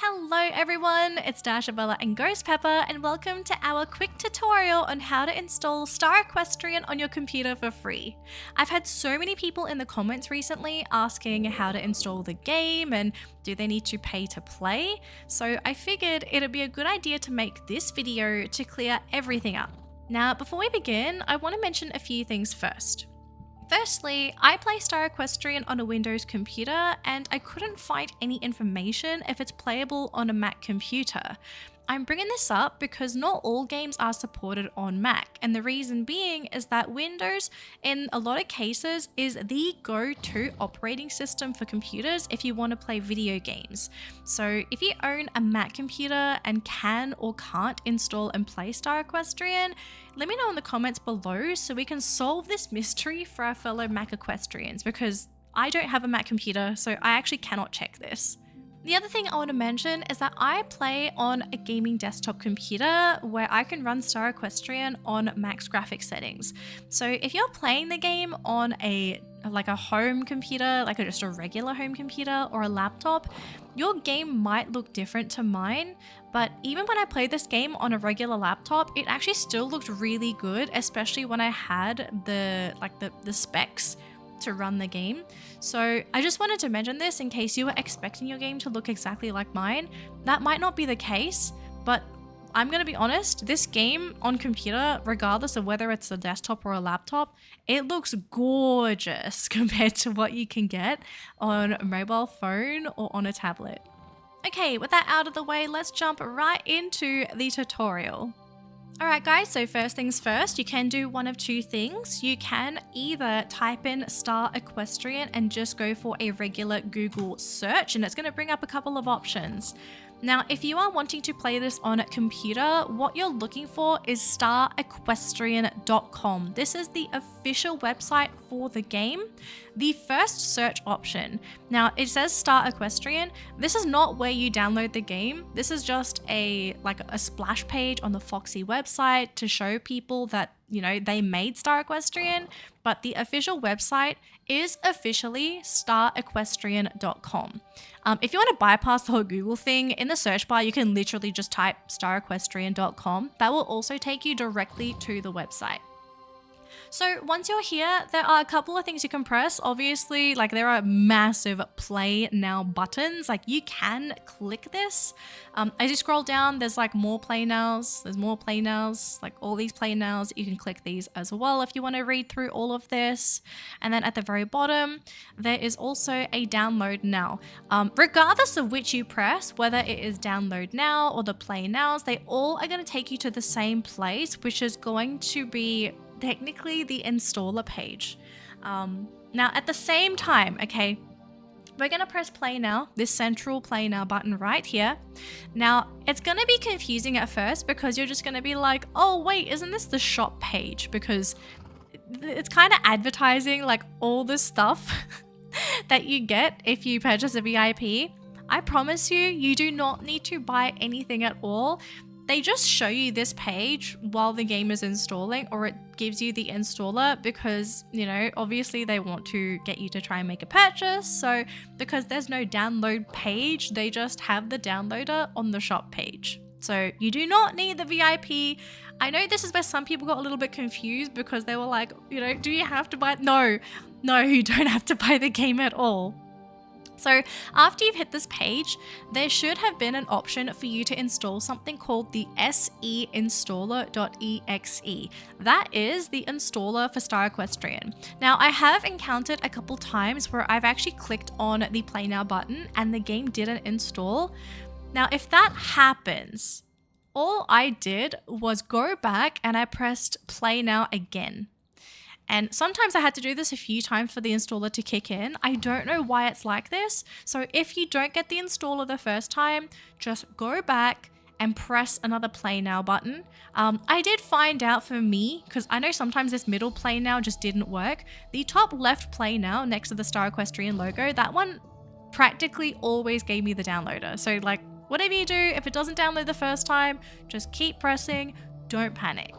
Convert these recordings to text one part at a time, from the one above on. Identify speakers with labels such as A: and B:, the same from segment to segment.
A: Hello everyone, it's Dashabella and Ghost Pepper, and welcome to our quick tutorial on how to install Star Equestrian on your computer for free. I've had so many people in the comments recently asking how to install the game and do they need to pay to play, so I figured it'd be a good idea to make this video to clear everything up. Now before we begin, I want to mention a few things first. Firstly, I play Star Equestrian on a Windows computer and I couldn't find any information if it's playable on a Mac computer. I'm bringing this up because not all games are supported on Mac, and the reason being is that Windows, in a lot of cases, is the go-to operating system for computers if you want to play video games. So if you own a Mac computer and can or can't install and play Star Equestrian, let me know in the comments below so we can solve this mystery for our fellow Mac Equestrians, because I don't have a Mac computer, so I actually cannot check this. The other thing I want to mention is that I play on a gaming desktop computer where I can run Star Equestrian on max graphics settings. So if you're playing the game on a home computer, just a regular home computer or a laptop, your game might look different to mine. But even when I played this game on a regular laptop, it actually still looked really good, especially when I had the specs to run the game. So I just wanted to mention this in case you were expecting your game to look exactly like mine. That might not be the case, but I'm gonna be honest, this game on computer, regardless of whether it's a desktop or a laptop, it looks gorgeous compared to what you can get on a mobile phone or on a tablet. Okay, with that out of the way, let's jump right into the tutorial. Alright guys, so first things first, you can do one of two things. You can either type in Star Equestrian and just go for a regular Google search, and it's going to bring up a couple of options. Now, if you are wanting to play this on a computer, what you're looking for is starequestrian.com. This is the official website for the game. The first search option. Now, it says Star Equestrian. This is not where you download the game. This is just a splash page on the Foxy website to show people that, you know, they made Star Equestrian, but the official website is officially starequestrian.com. If you want to bypass the whole Google thing, in the search bar, you can literally just type starequestrian.com. That will also take you directly to the website. So once you're here, there are a couple of things you can press. Obviously, there are massive play now buttons. You can click this. As you scroll down, there's more play nows. There's more play nows, all these play nows. You can click these as well if you want to read through all of this. And then at the very bottom, there is also a download now. Regardless of which you press, whether it is download now or the play nows, they all are going to take you to the same place, which is going to be technically the installer page. Now at the same time, okay, we're gonna press play now, this central play now button right here. Now it's gonna be confusing at first because you're just gonna be like, oh wait, isn't this the shop page? Because it's kind of advertising all the stuff that you get if you purchase a VIP. I promise you, you do not need to buy anything at all. They just show you this page while the game is installing, or it gives you the installer because, obviously they want to get you to try and make a purchase. So because there's no download page, they just have the downloader on the shop page. So you do not need the VIP. I know this is where some people got a little bit confused because they were like, do you have to buy it? No, you don't have to buy the game at all. So after you've hit this page, there should have been an option for you to install something called the seinstaller.exe. That is the installer for Star Equestrian. Now, I have encountered a couple times where I've actually clicked on the Play Now button and the game didn't install. Now, if that happens, all I did was go back and I pressed Play Now again. And sometimes I had to do this a few times for the installer to kick in. I don't know why it's like this. So if you don't get the installer the first time, just go back and press another play now button. I did find out for me, because I know sometimes this middle play now just didn't work. The top left play now next to the Star Equestrian logo, that one practically always gave me the downloader. So whatever you do, if it doesn't download the first time, just keep pressing, don't panic.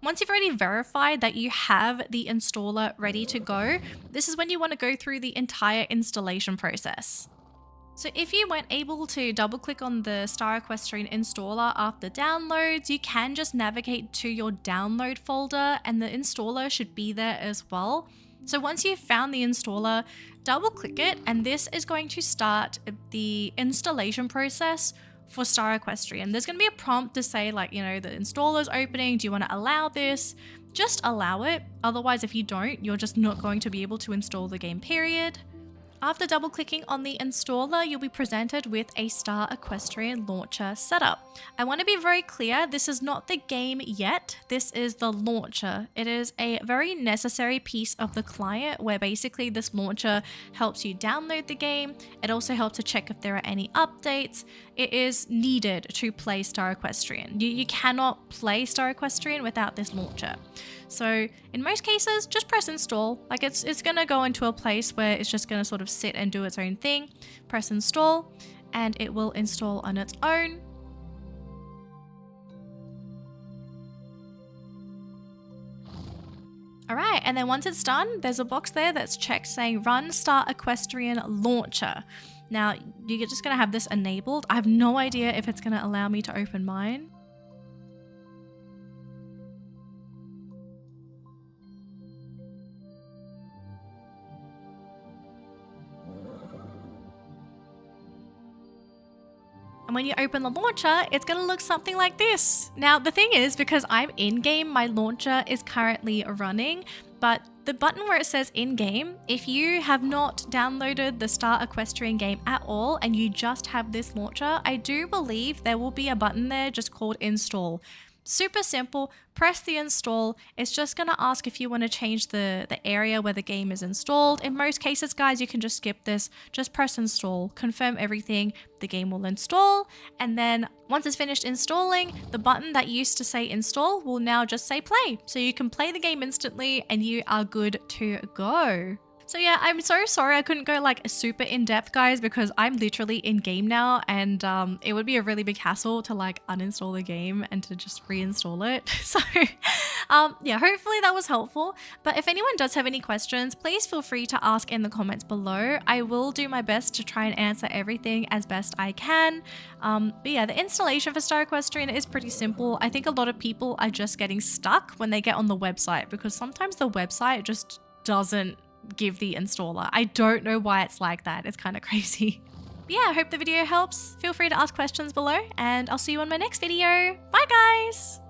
A: Once you've already verified that you have the installer ready to go, this is when you want to go through the entire installation process. So if you weren't able to double click on the Star Equestrian installer after downloads, you can just navigate to your download folder and the installer should be there as well. So once you've found the installer, double click it and this is going to start the installation process for Star Equestrian. There's going to be a prompt to say like, you know, the installer's opening, do you want to allow this? Just allow it. Otherwise, if you don't, you're just not going to be able to install the game, period. After double clicking on the installer, you'll be presented with a Star Equestrian launcher setup. I want to be very clear, this is not the game yet, this is the launcher. It is a very necessary piece of the client where basically this launcher helps you download the game. It also helps to check if there are any updates. It is needed to play Star Equestrian. You cannot play Star Equestrian without this launcher. So in most cases, just press install. Like it's gonna go into a place where it's just gonna sort of sit and do its own thing. Press install and it will install on its own. All right, and then once it's done, there's a box there that's checked saying run Star Equestrian launcher. Now you're just gonna have this enabled. I have no idea if it's gonna allow me to open mine. And when you open the launcher, it's going to look something like this. Now, the thing is, because I'm in-game, my launcher is currently running, but the button where it says in-game, if you have not downloaded the Star Equestrian game at all and you just have this launcher, I do believe there will be a button there just called install. Super simple, press the install. It's just gonna ask if you want to change the area where the game is installed. In most cases, guys, you can just skip this. Just press install, confirm everything, the game will install. And then once it's finished installing, the button that used to say install will now just say play. So you can play the game instantly and you are good to go. So yeah, I'm so sorry I couldn't go like super in depth, guys, because I'm literally in game now and it would be a really big hassle to like uninstall the game and to just reinstall it. So yeah, hopefully that was helpful. But if anyone does have any questions, please feel free to ask in the comments below. I will do my best to try and answer everything as best I can. But yeah, the installation for Star Equestrian is pretty simple. I think a lot of people are just getting stuck when they get on the website because sometimes the website just doesn't give the installer. I don't know why it's like that. It's kind of crazy. But yeah, I hope the video helps. Feel free to ask questions below and I'll see you on my next video. Bye guys!